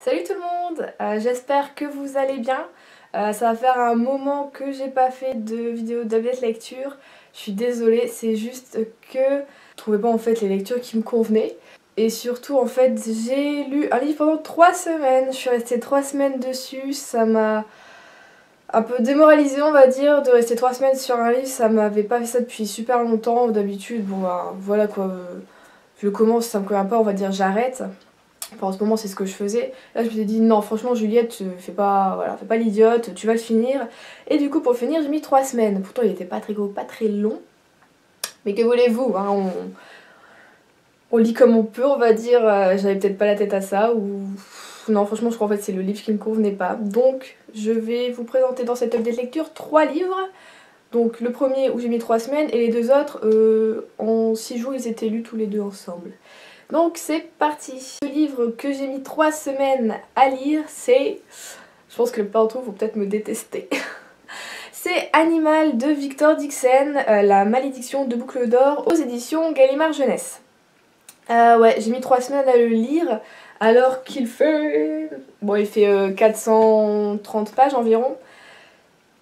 Salut tout le monde, j'espère que vous allez bien. Ça va faire un moment que j'ai pas fait de vidéo d'update lecture. Je suis désolée, c'est juste que je trouvais pas en fait les lectures qui me convenaient. Et surtout en fait j'ai lu un livre pendant 3 semaines. Je suis restée 3 semaines dessus, ça m'a un peu démoralisée on va dire de rester 3 semaines sur un livre. Ça m'avait pas fait ça depuis super longtemps. D'habitude bon ben, voilà quoi, je commence, ça me convient pas, on va dire j'arrête. Enfin, en ce moment c'est ce que je faisais. Là je me suis dit non franchement Juliette, fais pas, voilà, fais pas l'idiote, tu vas le finir. Et du coup pour le finir j'ai mis 3 semaines. Pourtant il était pas très gros, pas très long. Mais que voulez-vous, hein, on lit comme on peut on va dire. J'avais peut-être pas la tête à ça ou... Non franchement je crois en fait c'est le livre qui me convenait pas. Donc je vais vous présenter dans cette update lecture 3 livres. Donc le premier où j'ai mis 3 semaines et les deux autres en 6 jours ils étaient lus tous les deux ensemble. Donc c'est parti. Le livre que j'ai mis 3 semaines à lire, c'est... Je pense que le d'entre vous vont peut-être me détester. C'est Animal de Victor Dixen, La malédiction de Boucle d'Or aux éditions Gallimard Jeunesse. Ouais, j'ai mis 3 semaines à le lire alors qu'il fait... Bon, il fait 430 pages environ.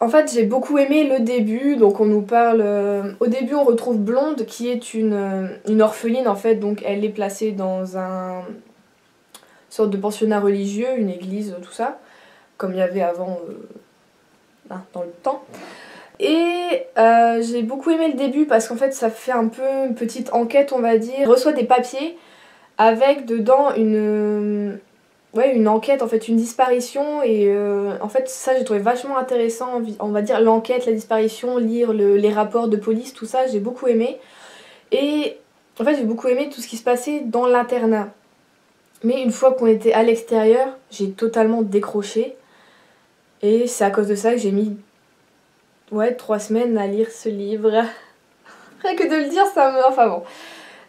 En fait, j'ai beaucoup aimé le début, donc on nous parle... Au début, on retrouve Blonde, qui est une orpheline, en fait, donc elle est placée dans une sorte de pensionnat religieux, une église, tout ça, comme il y avait avant, dans le temps. Et j'ai beaucoup aimé le début, parce qu'en fait, ça fait un peu une petite enquête, on va dire. On reçoit des papiers, avec dedans une enquête, en fait, une disparition, et en fait ça j'ai trouvé vachement intéressant, on va dire l'enquête, la disparition, lire les rapports de police, tout ça, j'ai beaucoup aimé. Et en fait j'ai beaucoup aimé tout ce qui se passait dans l'internat. Mais une fois qu'on était à l'extérieur, j'ai totalement décroché. Et c'est à cause de ça que j'ai mis 3 semaines à lire ce livre. Rien que de le dire, ça me... Enfin bon,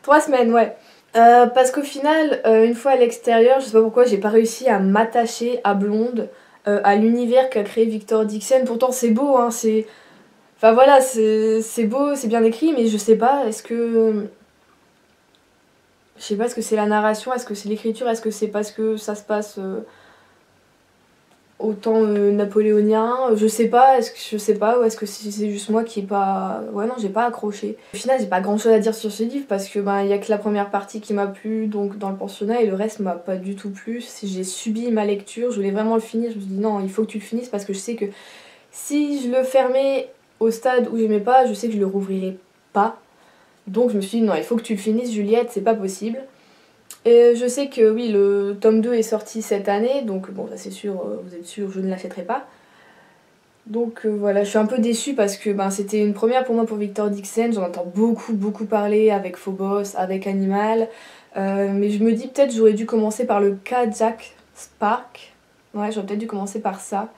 3 semaines, ouais. Parce qu'au final, une fois à l'extérieur, je sais pas pourquoi, j'ai pas réussi à m'attacher à Blonde, à l'univers qu'a créé Victor Dixen. Pourtant c'est beau, hein, c'est... Enfin voilà, c'est beau, c'est bien écrit, mais je sais pas, est-ce que... Je sais pas, est-ce que c'est la narration, est-ce que c'est l'écriture, est-ce que c'est parce que ça se passe au temps napoléonien, je sais pas, je sais pas, ou est-ce que c'est juste moi qui ai pas... Ouais non, j'ai pas accroché. Au final, j'ai pas grand chose à dire sur ce livre parce que ben y a que la première partie qui m'a plu, donc dans le pensionnat, et le reste m'a pas du tout plu. J'ai subi ma lecture, je voulais vraiment le finir, je me suis dit non, il faut que tu le finisses parce que je sais que si je le fermais au stade où j'aimais pas, je sais que je le rouvrirais pas. Donc je me suis dit non, il faut que tu le finisses Juliette, c'est pas possible. Et je sais que oui, le tome 2 est sorti cette année, donc bon, ça c'est sûr, vous êtes sûr, je ne l'achèterai pas. Donc voilà, je suis un peu déçue parce que ben, c'était une première pour moi pour Victor Dixen, j'en entends beaucoup parler avec Phobos, avec Animal, mais je me dis peut-être j'aurais dû commencer par le cas Jack Spark, ouais j'aurais peut-être dû commencer par ça,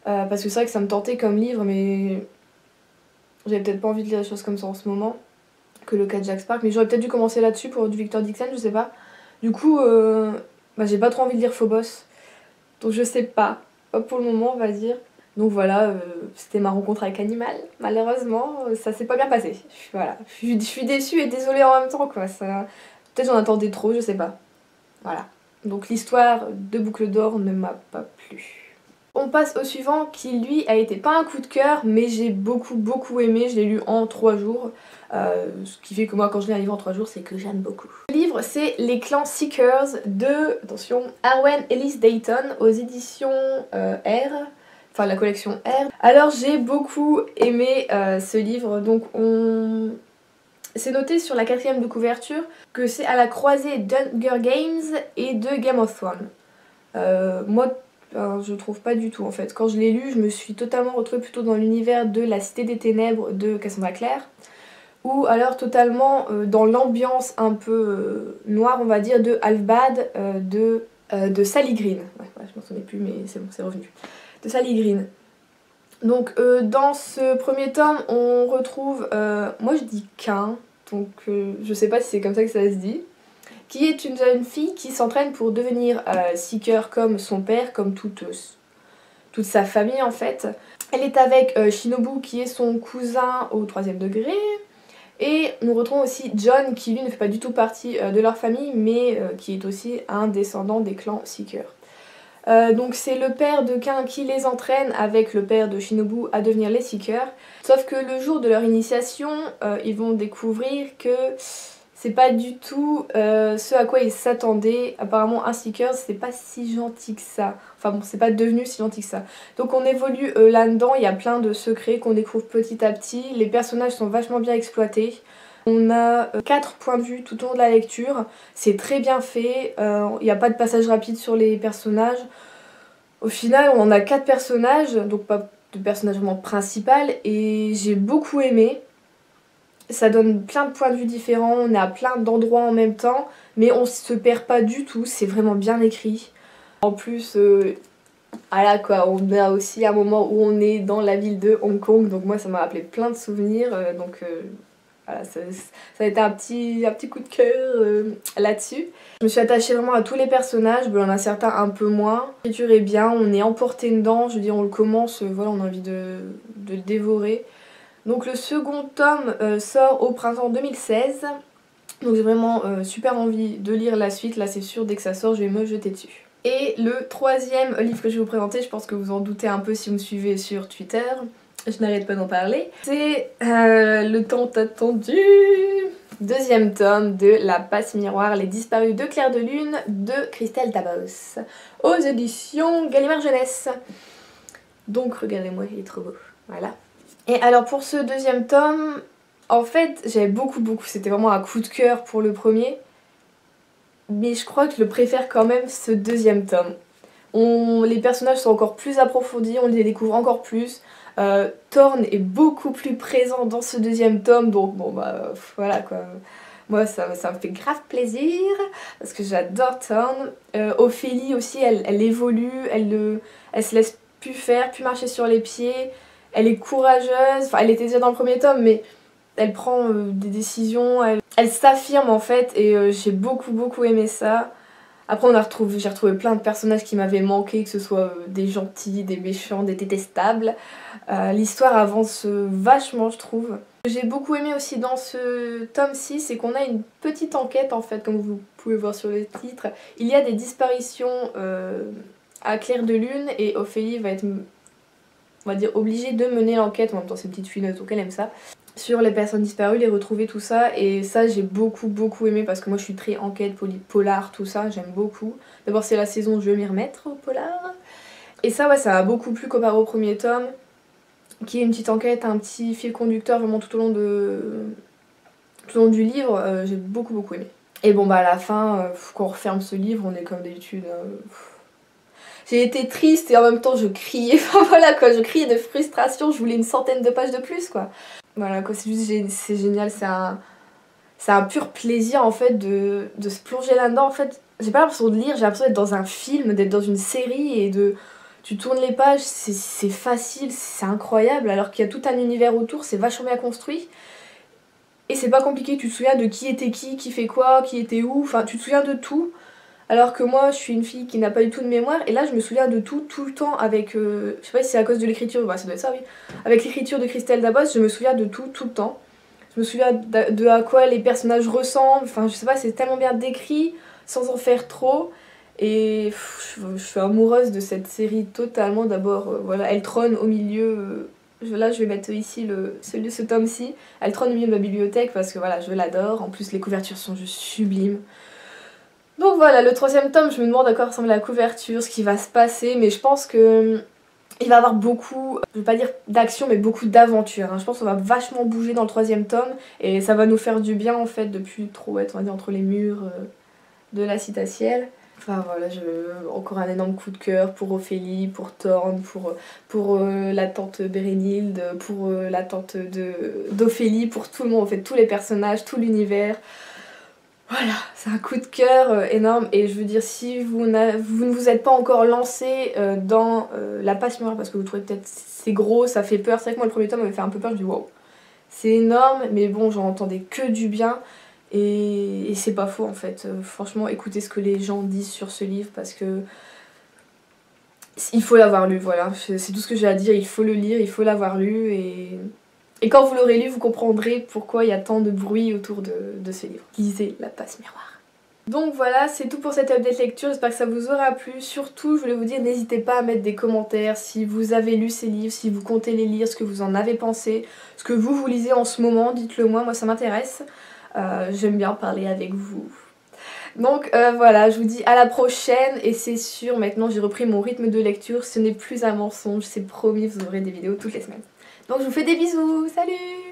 parce que c'est vrai que ça me tentait comme livre, mais j'avais peut-être pas envie de lire des choses comme ça en ce moment, que le cas Jack Spark, mais j'aurais peut-être dû commencer là-dessus pour du Victor Dixen, je sais pas. Du coup, bah, j'ai pas trop envie de lire Phobos, donc je sais pas pour le moment on va dire. Donc voilà, c'était ma rencontre avec Animal, malheureusement ça s'est pas bien passé. Voilà, je suis déçue et désolée en même temps quoi, peut-être j'en attendais trop, je sais pas. Voilà, donc l'histoire de Boucle d'Or ne m'a pas plu. On passe au suivant qui lui a été pas un coup de cœur mais j'ai beaucoup aimé, je l'ai lu en 3 jours. Ce qui fait que moi quand je lis un livre en 3 jours c'est que j'aime beaucoup. Le livre c'est Les Clans Seekers de, attention, Arwen Ellis Dayton aux éditions R, enfin la collection R. Alors j'ai beaucoup aimé ce livre, donc c'est noté sur la 4e de couverture que c'est à la croisée d'Hunger Games et de Game of Thrones. Moi je trouve pas du tout en fait. Quand je l'ai lu, je me suis totalement retrouvée plutôt dans l'univers de La Cité des Ténèbres de Cassandra Clare, ou alors totalement dans l'ambiance un peu noire on va dire de Halfbad de Sally Green. Ouais, je m'en souvenais plus mais c'est bon, c'est revenu. De Sally Green. Donc dans ce premier tome on retrouve, moi je dis qu'un, donc je sais pas si c'est comme ça que ça se dit, qui est une jeune fille qui s'entraîne pour devenir Seeker comme son père, comme toute sa famille en fait. Elle est avec Shinobu qui est son cousin au 3e degré. Et nous retrouvons aussi John qui lui ne fait pas du tout partie de leur famille mais qui est aussi un descendant des clans Seeker. Donc c'est le père de Kin qui les entraîne avec le père de Shinobu à devenir les Seekers. Sauf que le jour de leur initiation, ils vont découvrir que c'est pas du tout ce à quoi ils s'attendaient. Apparemment un Seeker c'est pas si gentil que ça. Enfin bon, c'est pas devenu si gentil que ça. Donc on évolue là-dedans, il y a plein de secrets qu'on découvre petit à petit. Les personnages sont vachement bien exploités. On a 4 points de vue tout au long de la lecture, c'est très bien fait, il n'y a pas de passage rapide sur les personnages. Au final on a 4 personnages, donc pas de personnage vraiment principal, et j'ai beaucoup aimé. Ça donne plein de points de vue différents, on est à plein d'endroits en même temps, mais on se perd pas du tout, c'est vraiment bien écrit. En plus, voilà quoi, on a aussi un moment où on est dans la ville de Hong Kong, donc moi ça m'a rappelé plein de souvenirs, voilà, ça a été un petit coup de cœur là-dessus. Je me suis attachée vraiment à tous les personnages, bon, il y en a certains un peu moins. L'écriture est bien, on est emporté dedans, je veux dire on le commence, voilà, on a envie de le dévorer. Donc le second tome sort au printemps 2016, donc j'ai vraiment super envie de lire la suite, là c'est sûr, dès que ça sort je vais me jeter dessus. Et le troisième livre que je vais vous présenter, je pense que vous en doutez un peu si vous me suivez sur Twitter, je n'arrête pas d'en parler, c'est le tant attendu deuxième tome de La Passe Miroir, Les Disparus de Clair de Lune de Christelle Dabos, aux éditions Gallimard Jeunesse. Donc regardez-moi, il est trop beau, voilà. Et alors pour ce deuxième tome, en fait j'avais beaucoup, c'était vraiment un coup de cœur pour le premier, mais je crois que je le préfère quand même ce deuxième tome. Les personnages sont encore plus approfondis, on les découvre encore plus. Thorn est beaucoup plus présent dans ce deuxième tome, donc bon bah voilà quoi. Moi ça me fait grave plaisir, parce que j'adore Thorn. Ophélie aussi, elle évolue, elle se laisse plus faire, plus marcher sur les pieds. Elle est courageuse, enfin elle était déjà dans le premier tome, mais elle prend des décisions, elle s'affirme en fait, et j'ai beaucoup aimé ça. Après j'ai retrouvé plein de personnages qui m'avaient manqué, que ce soit des gentils, des méchants, des détestables. L'histoire avance vachement je trouve. Ce que j'ai beaucoup aimé aussi dans ce tome 6, c'est qu'on a une petite enquête en fait, comme vous pouvez voir sur le titre. Il y a des disparitions à Clair de Lune, et Ophélie va être, on va dire, obligée de mener l'enquête, en même temps c'est une petite fouineuse donc elle aime ça, sur les personnes disparues, les retrouver, tout ça. Et ça j'ai beaucoup aimé, parce que moi je suis très enquête, polar, tout ça, j'aime beaucoup. D'abord c'est la saison où je vais m'y remettre au polar. Et ça ouais, ça m'a beaucoup plu comparé au premier tome, qui est une petite enquête, un petit fil conducteur vraiment tout au long du livre. J'ai beaucoup aimé. Et bon bah à la fin, quand on referme ce livre, on est comme d'habitude. J'ai été triste et en même temps je criais, enfin voilà quoi, je criais de frustration, je voulais une centaine de pages de plus quoi. Voilà quoi, c'est juste, c'est génial, c'est un pur plaisir en fait de se plonger là-dedans. En fait, j'ai pas l'impression de lire, j'ai l'impression d'être dans un film, d'être dans une série, et tu tournes les pages, c'est facile, c'est incroyable, alors qu'il y a tout un univers autour, c'est vachement bien construit. Et c'est pas compliqué, tu te souviens de qui était qui fait quoi, qui était où, enfin tu te souviens de tout. Alors que moi je suis une fille qui n'a pas du tout de mémoire, et là je me souviens de tout le temps avec, je sais pas si c'est à cause de l'écriture, bah ça doit être ça oui, avec l'écriture de Christelle Dabos, je me souviens de tout le temps. Je me souviens de à quoi les personnages ressemblent, enfin je sais pas, c'est tellement bien décrit, sans en faire trop. Et je suis amoureuse de cette série totalement. D'abord, voilà, elle trône au milieu, là je vais mettre ici ce tome-ci, elle trône au milieu de ma bibliothèque parce que voilà, je l'adore, en plus les couvertures sont juste sublimes. Donc voilà, le troisième tome, je me demande à quoi ressemble la couverture, ce qui va se passer, mais je pense que il va y avoir beaucoup, je vais pas dire d'action, mais beaucoup d'aventure. Je pense qu'on va vachement bouger dans le troisième tome, et ça va nous faire du bien en fait, de plus trop être, on va dire, entre les murs de la Citaciel. Enfin voilà, encore un énorme coup de cœur pour Ophélie, pour Thorn, pour la tante Bérénilde, pour la tante d'Ophélie, pour tout le monde en fait, tous les personnages, tout l'univers. Voilà, c'est un coup de cœur énorme, et je veux dire, si vous ne vous êtes pas encore lancé dans La Passe Miroir, parce que vous trouvez peut-être c'est gros, ça fait peur, c'est vrai que moi le premier tome m'avait fait un peu peur, je me dis wow, c'est énorme, mais bon, j'en entendais que du bien, et c'est pas faux en fait. Franchement, écoutez ce que les gens disent sur ce livre, parce que il faut l'avoir lu, voilà, c'est tout ce que j'ai à dire, il faut le lire, il faut l'avoir lu, et quand vous l'aurez lu, vous comprendrez pourquoi il y a tant de bruit autour de ce livre. Lisez La Passe Miroir. Donc voilà, c'est tout pour cette update lecture, j'espère que ça vous aura plu. Surtout, je voulais vous dire, n'hésitez pas à mettre des commentaires si vous avez lu ces livres, si vous comptez les lire, ce que vous en avez pensé, ce que vous lisez en ce moment, dites-le moi ça m'intéresse. J'aime bien parler avec vous. Donc voilà, je vous dis à la prochaine et c'est sûr, maintenant j'ai repris mon rythme de lecture, ce n'est plus un mensonge, c'est promis, vous aurez des vidéos toutes les semaines. Donc je vous fais des bisous, salut!